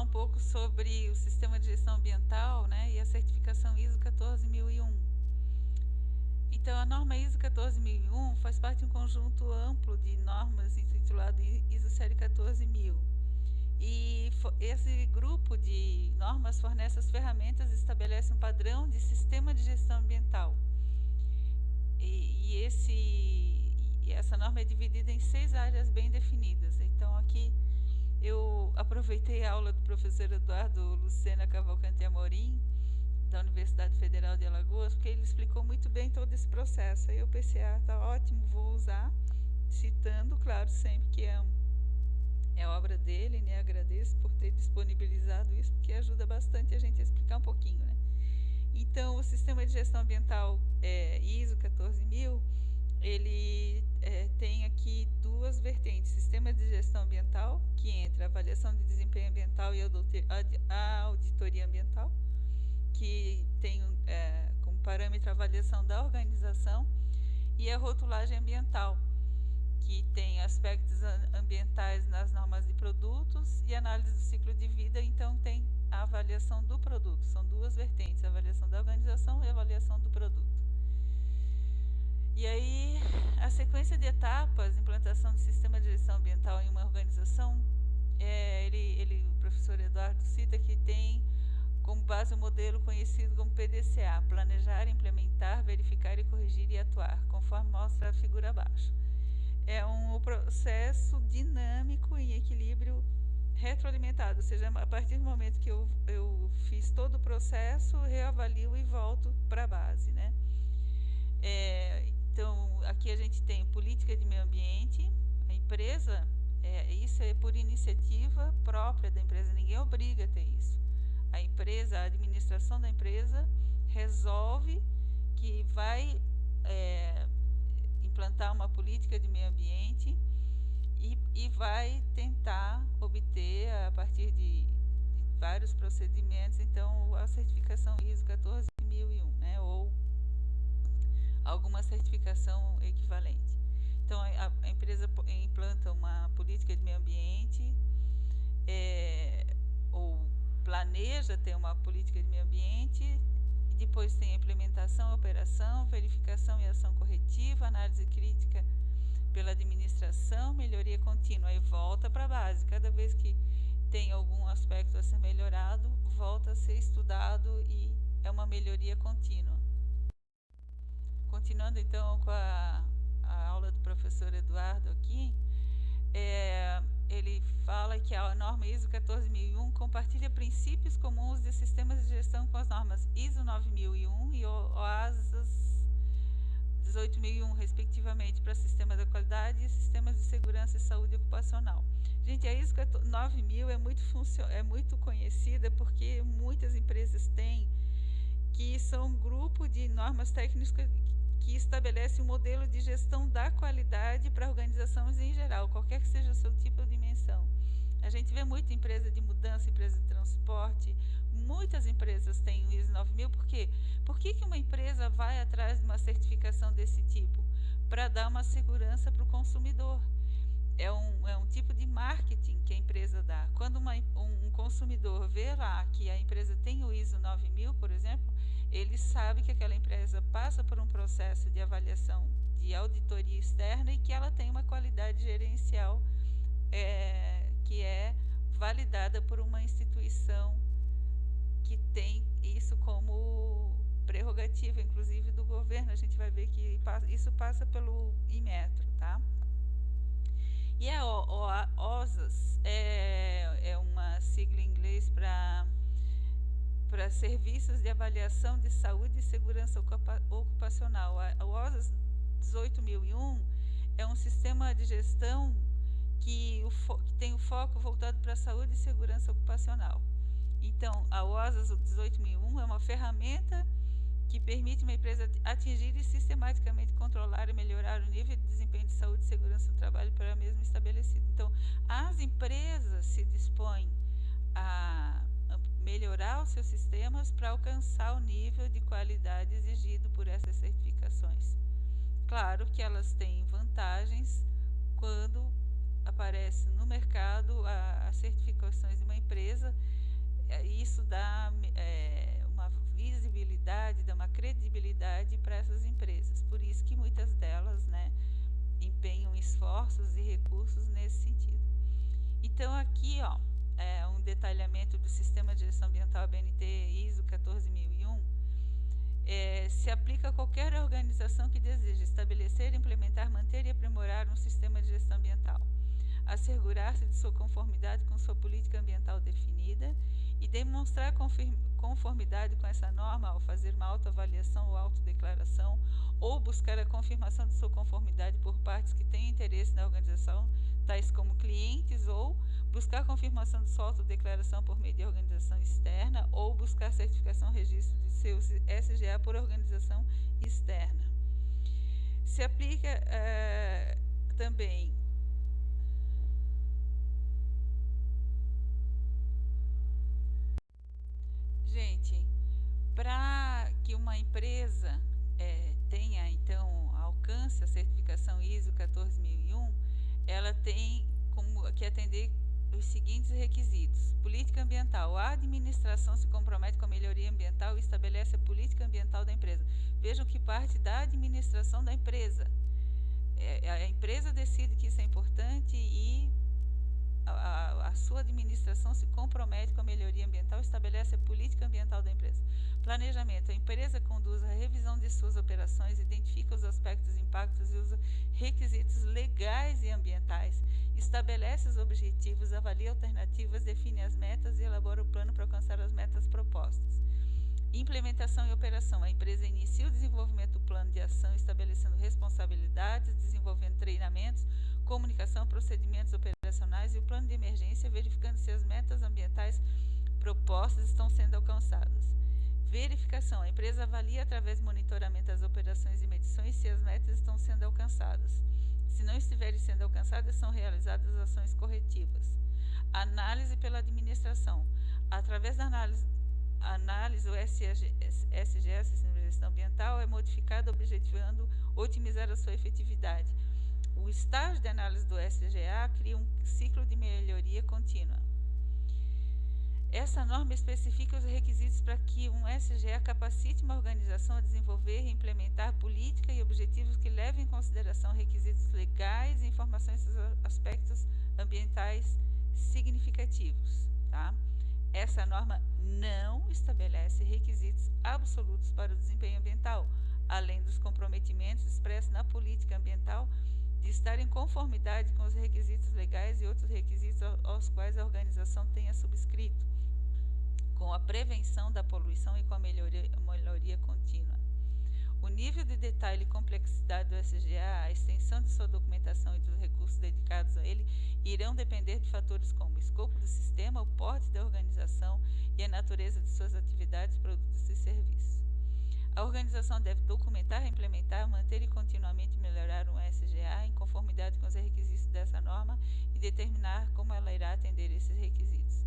falar um pouco sobre o sistema de gestão ambiental, né, e a certificação ISO 14001. Então, a norma ISO 14001 faz parte de um conjunto amplo de normas intitulado ISO série 14000. E esse grupo de normas fornece as ferramentas e estabelece um padrão de sistema de gestão ambiental. E essa norma é dividida em 6 áreas bem definidas. Então, aqui eu aproveitei a aula do professor Eduardo Lucena Cavalcante Amorim, da Universidade Federal de Alagoas, porque ele explicou muito bem todo esse processo. Aí eu pensei, tá ótimo, vou usar, citando, claro, sempre que é obra dele, né? Agradeço por ter disponibilizado isso, porque ajuda bastante a gente a explicar um pouquinho, né? Então, o sistema de gestão ambiental ISO 14000, ele tem aqui duas vertentes: sistema de gestão ambiental, que entra a avaliação de desempenho ambiental e a auditoria ambiental, que tem como parâmetro a avaliação da organização, e a rotulagem ambiental, que tem aspectos ambientais nas normas de produtos e análise do ciclo de vida. Então, tem a avaliação do produto. São duas vertentes: a avaliação da organização e a avaliação do produto. E aí, a sequência de etapas, implantação de sistema de gestão ambiental em uma organização, o professor Eduardo cita que tem como base o modelo conhecido como PDCA: planejar, implementar, verificar e corrigir e atuar, conforme mostra a figura abaixo. É um processo dinâmico em equilíbrio retroalimentado, ou seja, a partir do momento que eu fiz todo o processo, reavalio e volto para a base, né? Então, aqui a gente tem política de meio ambiente. A empresa, isso é por iniciativa própria da empresa, ninguém obriga a ter isso. A empresa, a administração da empresa resolve que vai implantar uma política de meio ambiente e vai tentar obter, a partir de vários procedimentos, então, a certificação ISO 14001, né, ou alguma certificação equivalente. Então, a empresa implanta uma política de meio ambiente, ou planeja ter uma política de meio ambiente, e depois tem a implementação, operação, verificação e ação corretiva, análise crítica pela administração, melhoria contínua. Aí volta para a base. Cada vez que tem algum aspecto a ser melhorado, volta a ser estudado e é uma melhoria contínua. Continuando então com a aula do professor Eduardo aqui, ele fala que a norma ISO 14001 compartilha princípios comuns de sistemas de gestão com as normas ISO 9001 e OASAS 18001, respectivamente, para sistemas da qualidade e sistemas de segurança e saúde ocupacional. Gente, a ISO 9000 é muito conhecida porque muitas empresas têm, que são um grupo de normas técnicas que estabelece um modelo de gestão da qualidade para organizações em geral, qualquer que seja o seu tipo de dimensão. A gente vê muita empresa de mudança, empresa de transporte, muitas empresas têm o ISO 9000. Por quê? Por que uma empresa vai atrás de uma certificação desse tipo? Para dar uma segurança para o consumidor. É um tipo de marketing que a empresa dá. Quando um consumidor vê lá que a empresa tem o ISO 9000, por exemplo, ele sabe que aquela empresa passa por um processo de avaliação de auditoria externa e que ela tem uma qualidade gerencial que é validada por uma instituição que tem isso como prerrogativa, inclusive do governo. A gente vai ver que isso passa pelo Inmetro, tá? E a OSAS é uma sigla em inglês para Serviços de Avaliação de Saúde e Segurança Ocupacional. A OSAS 18001 é um sistema de gestão que tem o foco voltado para a saúde e segurança ocupacional. Então, a OSAS 18001 é uma ferramenta que permite uma empresa atingir e sistematicamente controlar e melhorar o nível de desempenho de saúde e segurança do trabalho para a mesma estabelecida. Então, as empresas se dispõem a melhorar os seus sistemas para alcançar o nível de qualidade exigido por essas certificações. Claro que elas têm vantagens quando aparece no mercado a certificação questões de uma empresa, isso dá uma visibilidade, dá uma credibilidade para essas empresas. Por isso que muitas delas, né, empenham esforços e recursos nesse sentido. Então aqui, ó, é um detalhamento do Sistema de Gestão Ambiental ABNT ISO 14001. Se aplica a qualquer organização que deseja estabelecer, implementar, manter e aprimorar um sistema de gestão ambiental, assegurar-se de sua conformidade com sua política ambiental definida e demonstrar conformidade com essa norma ao fazer uma autoavaliação ou autodeclaração ou buscar a confirmação de sua conformidade por partes que têm interesse na organização, tais como clientes, ou buscar confirmação de sua autodeclaração por meio de organização externa, ou buscar certificação registro de seu SGA por organização externa. Se aplica também gente, para que uma empresa tenha, então, alcance a certificação ISO 14001, ela tem que atender os seguintes requisitos. Política ambiental. A administração se compromete com a melhoria ambiental e estabelece a política ambiental da empresa. Vejam que parte da administração da empresa. A empresa decide que isso é importante e a sua administração se compromete com a melhoria ambiental e estabelece a política ambiental da empresa. Planejamento. A empresa conduz a revisão de suas operações, identifica os aspectos, impactos e os requisitos legais e ambientais, estabelece os objetivos, avalia alternativas, define as metas e elabora o plano para alcançar as metas propostas. Implementação e operação. A empresa inicia o desenvolvimento do plano de ação, estabelecendo responsabilidades, desenvolvendo treinamentos, comunicação, procedimentos operacionais e o plano de emergência, verificando se as metas ambientais propostas estão sendo alcançadas. Verificação. A empresa avalia através de monitoramento das operações e medições se as metas estão sendo alcançadas. Se não estiverem sendo alcançadas, são realizadas ações corretivas. Análise pela administração. Através da análise, o SGA, Sistema de Gestão Ambiental, é modificado objetivando otimizar a sua efetividade. O estágio de análise do SGA cria um ciclo de melhoria contínua. Essa norma especifica os requisitos para que um SGA capacite uma organização a desenvolver e implementar política e objetivos que levem em consideração requisitos legais e informações sobre aspectos ambientais significativos. Tá? Essa norma não estabelece requisitos absolutos para o desempenho ambiental, além dos comprometimentos expressos na política ambiental de estar em conformidade com os requisitos legais e outros requisitos aos quais a organização tenha subscrito, com a prevenção da poluição e com a melhoria contínua. O nível de detalhe e complexidade do SGA, a extensão de sua documentação e dos recursos dedicados a ele irão depender de fatores como o escopo do sistema, o porte da organização e a natureza de suas atividades, produtos e serviços. A organização deve documentar, implementar, manter e continuamente melhorar um SGA em conformidade com os requisitos dessa norma e determinar como ela irá atender esses requisitos.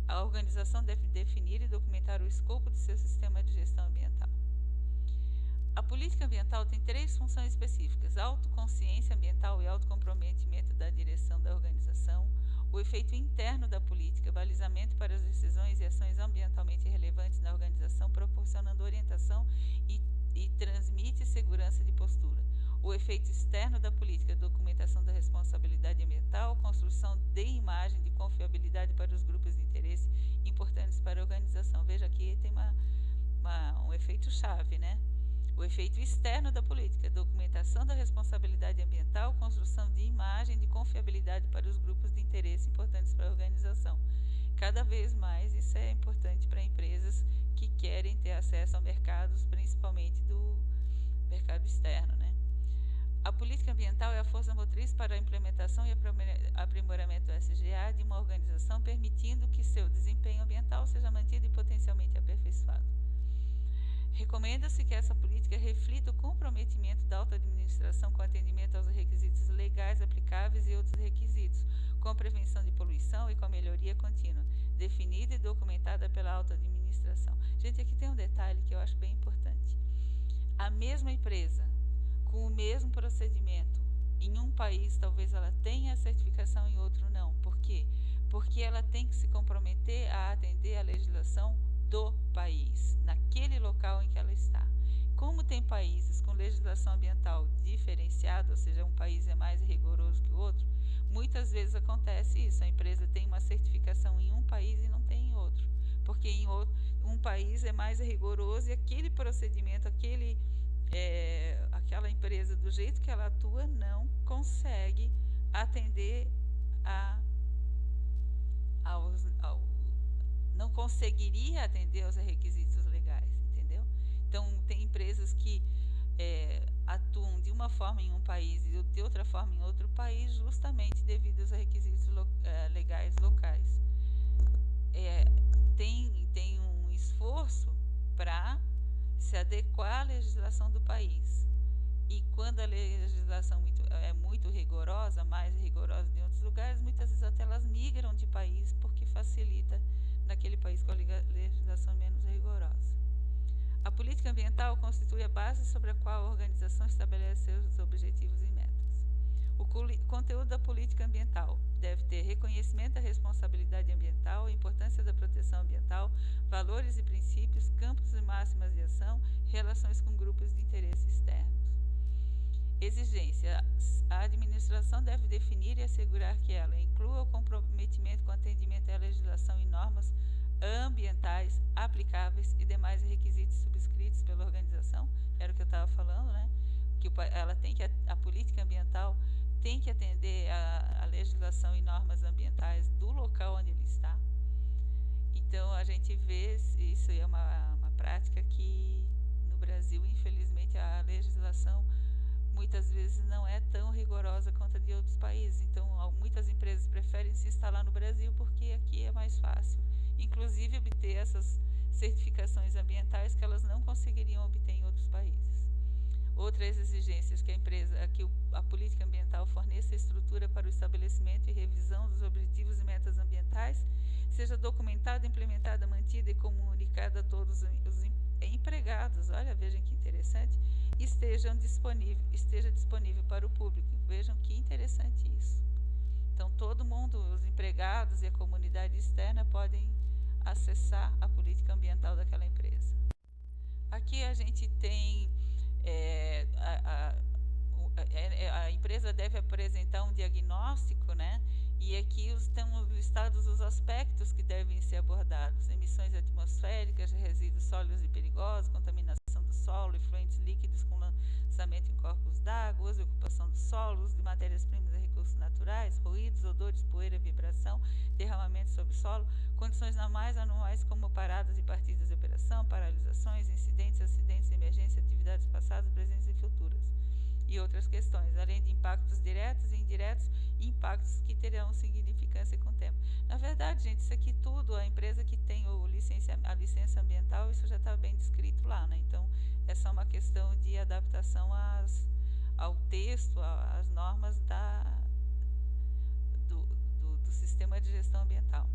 A organização deve definir e documentar o escopo de seu sistema de gestão ambiental. A política ambiental tem 3 funções específicas: autoconsciência ambiental e autocomprometimento da direção da organização, o efeito interno da política, balizamento para as decisões e ações ambientalmente relevantes na organização, proporcionando orientação e transmite segurança de postura. O efeito externo da política, documentação da responsabilidade ambiental, construção de imagem de confiabilidade para os grupos de interesse importantes para a organização. Veja aqui tem um efeito chave, né? O efeito externo da política, documentação da responsabilidade ambiental, construção de imagem de confiabilidade para os grupos de interesse importantes para a organização. Cada vez mais isso é importante para empresas que querem ter acesso a mercados, principalmente do mercado externo, né? A política ambiental é a força motriz para a implementação e aprimoramento do SGA de uma organização, permitindo que seu desempenho ambiental seja mantido e potencialmente aperfeiçoado. Recomenda-se que essa política reflita o comprometimento da alta administração com atendimento aos requisitos legais aplicáveis e outros requisitos, com a prevenção de poluição e com a melhoria contínua, definida e documentada pela alta administração. Gente, aqui tem um detalhe que eu acho bem importante. A mesma empresa, com o mesmo procedimento, em um país talvez ela tenha a certificação, em outro não. Por quê? porque ela tem que se comprometer a atender a legislação do país, naquele local em que ela está. Como tem países com legislação ambiental diferenciada, ou seja, um país é mais rigoroso que o outro, muitas vezes acontece isso, a empresa tem uma certificação em um país e não tem em outro, porque em outro, um país é mais rigoroso e aquele procedimento, aquela empresa, do jeito que ela atua, não consegue atender não conseguiria atender aos requisitos legais, entendeu? Então, tem empresas que atuam de uma forma em um país e de outra forma em outro país, justamente devido aos requisitos legais locais. Tem um esforço para se adequar à legislação do país. E quando a legislação é muito rigorosa, mais rigorosa de outros lugares, muitas vezes até elas migram de país porque facilita naquele país com a legislação menos rigorosa. A política ambiental constitui a base sobre a qual a organização estabelece seus objetivos e metas. O conteúdo da política ambiental deve ter reconhecimento da responsabilidade ambiental, a importância da proteção ambiental, valores e princípios, campos e máximas de ação, relações com grupos de interesse externos. Exigência. A administração deve definir e assegurar que ela inclua o comprometimento com o atendimento à legislação e normas ambientais aplicáveis e demais requisitos subscritos pela organização. Era o que eu estava falando, né? Que a política ambiental tem que atender a legislação e normas ambientais do local onde ele está. Então, a gente vê, isso é uma prática que no Brasil, infelizmente, a legislação muitas vezes não é tão rigorosa quanto a de outros países. Então, muitas empresas preferem se instalar no Brasil porque aqui é mais fácil, inclusive obter essas certificações ambientais que elas não conseguiriam obter em outros países. Outras exigências que a política ambiental forneça estrutura para o estabelecimento e revisão dos objetivos e metas ambientais, seja documentada, implementada, mantida e comunicada a todos os empregados. Olha, vejam que interessante. Esteja disponível para o público. Vejam que interessante isso. Então, todo mundo, os empregados e a comunidade externa podem acessar a política ambiental daquela empresa. Aqui a gente tem a empresa deve apresentar um diagnóstico, né? E aqui estão listados os aspectos que devem ser abordados: emissões atmosféricas, resíduos sólidos e perigosos, contaminação do solo, efluentes líquidos com lançamento em corpos d'água, uso e ocupação do solo, uso de matérias-primas e recursos naturais, ruídos, odores, poeira, vibração, derramamento sobre o solo, condições normais anuais como paradas e partidas de operação, paralisações, incidentes, acidentes, emergências, atividades passadas, presentes e futuras. E outras questões, além de impactos diretos e indiretos, e impactos que terão significância com o tempo. Na verdade, gente, isso aqui tudo, a empresa que tem a licença ambiental, isso já está bem descrito lá, né? Então, é só uma questão de adaptação ao texto, às normas do sistema de gestão ambiental.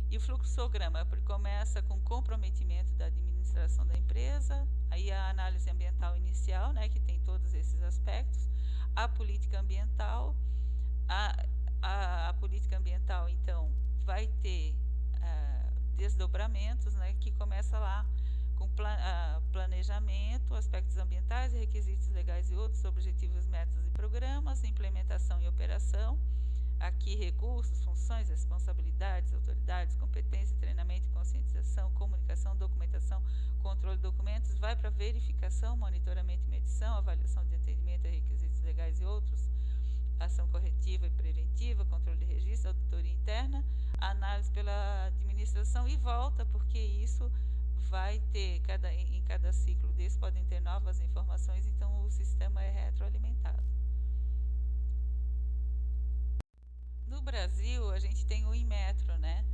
E o fluxograma começa com comprometimento da administração da empresa, aí a análise ambiental inicial, né, que tem todos esses aspectos, a política ambiental. A política ambiental, então, vai ter desdobramentos, né, que começa lá com planejamento, aspectos ambientais, requisitos legais e outros, objetivos, metas e programas, implementação e operação. Aqui, recursos, funções, responsabilidades, autoridades, competência, treinamento e conscientização, comunicação, documentação, controle de documentos, vai para verificação, monitoramento e medição, avaliação de atendimento a requisitos legais e outros, ação corretiva e preventiva, controle de registro, auditoria interna, análise pela administração e volta, porque isso vai ter, em cada ciclo desse podem ter novas informações, então o sistema é retroalimentado. No Brasil, a gente tem o Inmetro, né,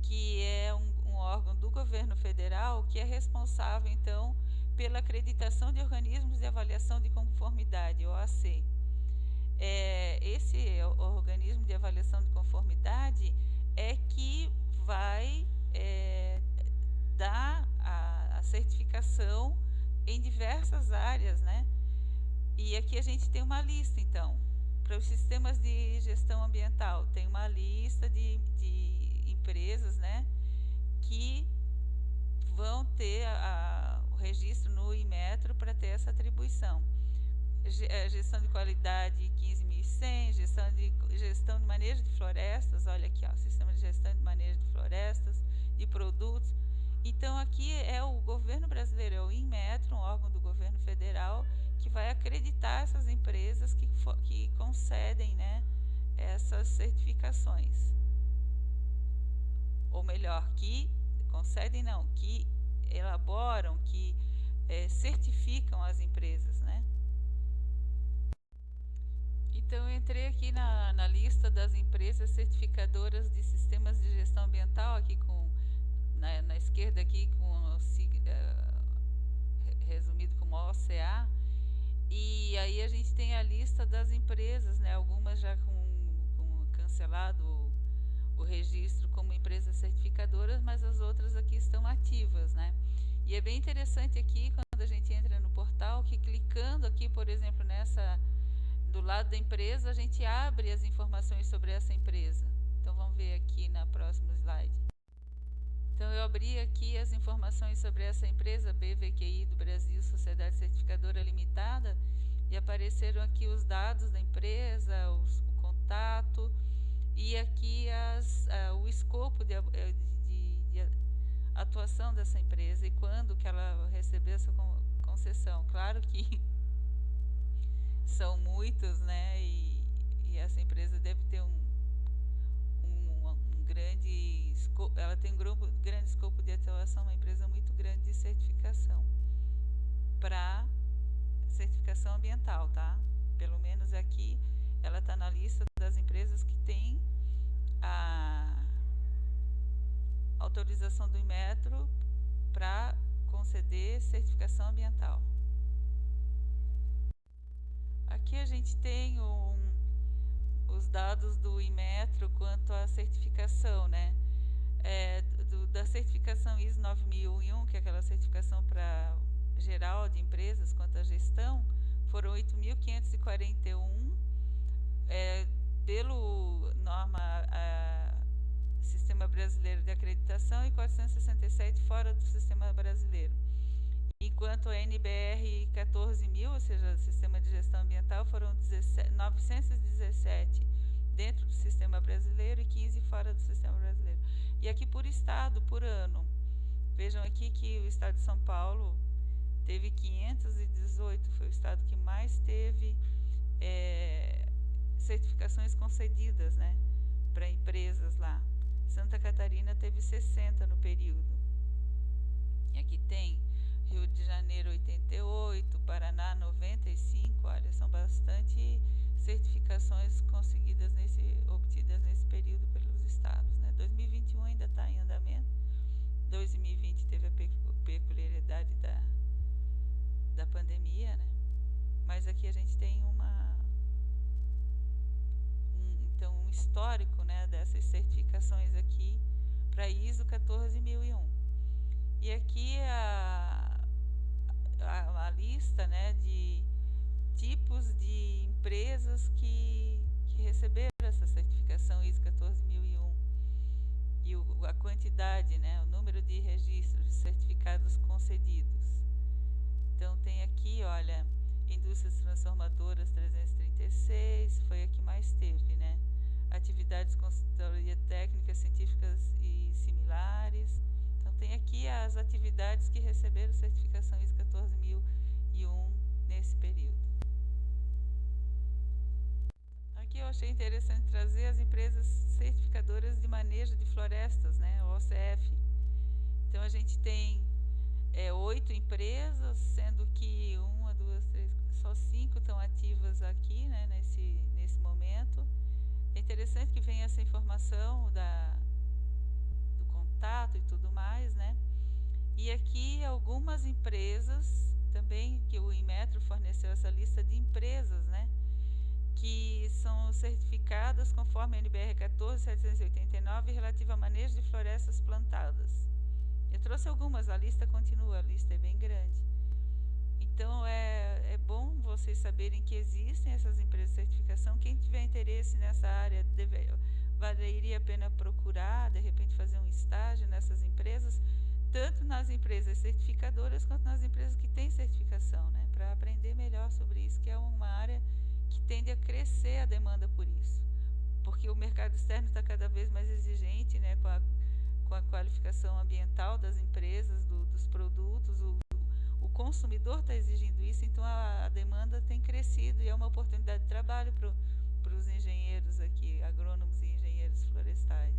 que é um órgão do governo federal que é responsável, então, pela acreditação de organismos de avaliação de conformidade, OAC. Esse organismo de avaliação de conformidade é que vai dar a certificação em diversas áreas, né? E aqui a gente tem uma lista, então. para os sistemas de gestão ambiental, tem uma lista de empresas, né, que vão ter o registro no Inmetro para ter essa atribuição. Gestão de qualidade 15.100, gestão de manejo de florestas, olha aqui, ó, sistema de gestão de manejo de florestas, de produtos. Então aqui é o governo brasileiro, é o Inmetro, um órgão do governo federal, que vai acreditar essas empresas que concedem, né, essas certificações. Ou melhor, que concedem não, que elaboram, que certificam as empresas, né? Então eu entrei aqui na lista das empresas certificadoras de sistemas de gestão ambiental, aqui na esquerda aqui resumido como OCA, e aí a gente tem a lista das empresas, né? Algumas já com cancelado o registro como empresas certificadoras, mas as outras aqui estão ativas, né? E é bem interessante aqui quando a gente entra no portal, que clicando aqui, por exemplo, do lado da empresa, a gente abre as informações sobre essa empresa. Então vamos ver aqui na próxima slide. Então eu abri aqui as informações sobre essa empresa, BVQI do Brasil, Sociedade Certificadora Limitada, e apareceram aqui os dados da empresa, o contato, e aqui o escopo de atuação dessa empresa e quando que ela recebeu essa concessão. Claro que são muitos, né, e essa empresa deve ter um grande escopo, ela tem um grande escopo de atuação, uma empresa muito grande de certificação para certificação ambiental, tá? Pelo menos aqui ela está na lista das empresas que tem a autorização do Inmetro para conceder certificação ambiental. Aqui a gente tem os dados do Inmetro quanto à certificação, né? Da certificação ISO 9001, que é aquela certificação para geral de empresas quanto à gestão, foram 8.541 pelo Sistema Brasileiro de Acreditação e 467 fora do Sistema Brasileiro. Enquanto a NBR 14.000, ou seja, Sistema de Gestão Ambiental, foram 917 dentro do Sistema Brasileiro e 15 fora do Sistema Brasileiro. E aqui por estado, por ano. Vejam aqui que o estado de São Paulo teve 518, foi o estado que mais teve certificações concedidas, né, para empresas lá. Santa Catarina teve 60 no período. E aqui tem Rio de Janeiro 88, Paraná 95, olha, são bastante certificações obtidas nesse período pelos estados, né? 2021 ainda está em andamento, 2020 teve a peculiaridade da pandemia, né? Mas aqui a gente tem um histórico, né, dessas certificações aqui para ISO 14001. E aqui a lista, né, de tipos de empresas que receberam essa certificação ISO 14001 e a quantidade, né, o número de registros de certificados concedidos. Então tem aqui, olha, indústrias transformadoras 336, foi a que mais teve, né? Atividades de consultoria técnicas, científicas e similares. Então tem aqui as atividades que receberam certificação ISO 14001 nesse período. Aqui eu achei interessante trazer as empresas certificadoras de manejo de florestas, né, o OCF. Então a gente tem 8 empresas, sendo que 1, 2, 3, só 5 estão ativas aqui, né, nesse momento. É interessante que venha essa informação do contato e tudo mais, né? E aqui algumas empresas também, que o Inmetro forneceu essa lista de empresas, né, que são certificadas conforme a NBR 14.789 relativa a manejo de florestas plantadas. Eu trouxe algumas, a lista continua, a lista é bem grande. Então é bom vocês saberem que existem essas empresas de certificação. Quem tiver interesse nessa área valeria a pena procurar, de repente fazer um estágio nessas empresas, tanto nas empresas certificadoras quanto nas empresas que têm certificação, né, para aprender melhor sobre isso, que é uma área que tende a crescer a demanda por isso, porque o mercado externo está cada vez mais exigente, né, com a qualificação ambiental das empresas, dos produtos, o consumidor está exigindo isso, então a demanda tem crescido e é uma oportunidade de trabalho para os engenheiros aqui, agrônomos e engenheiros florestais.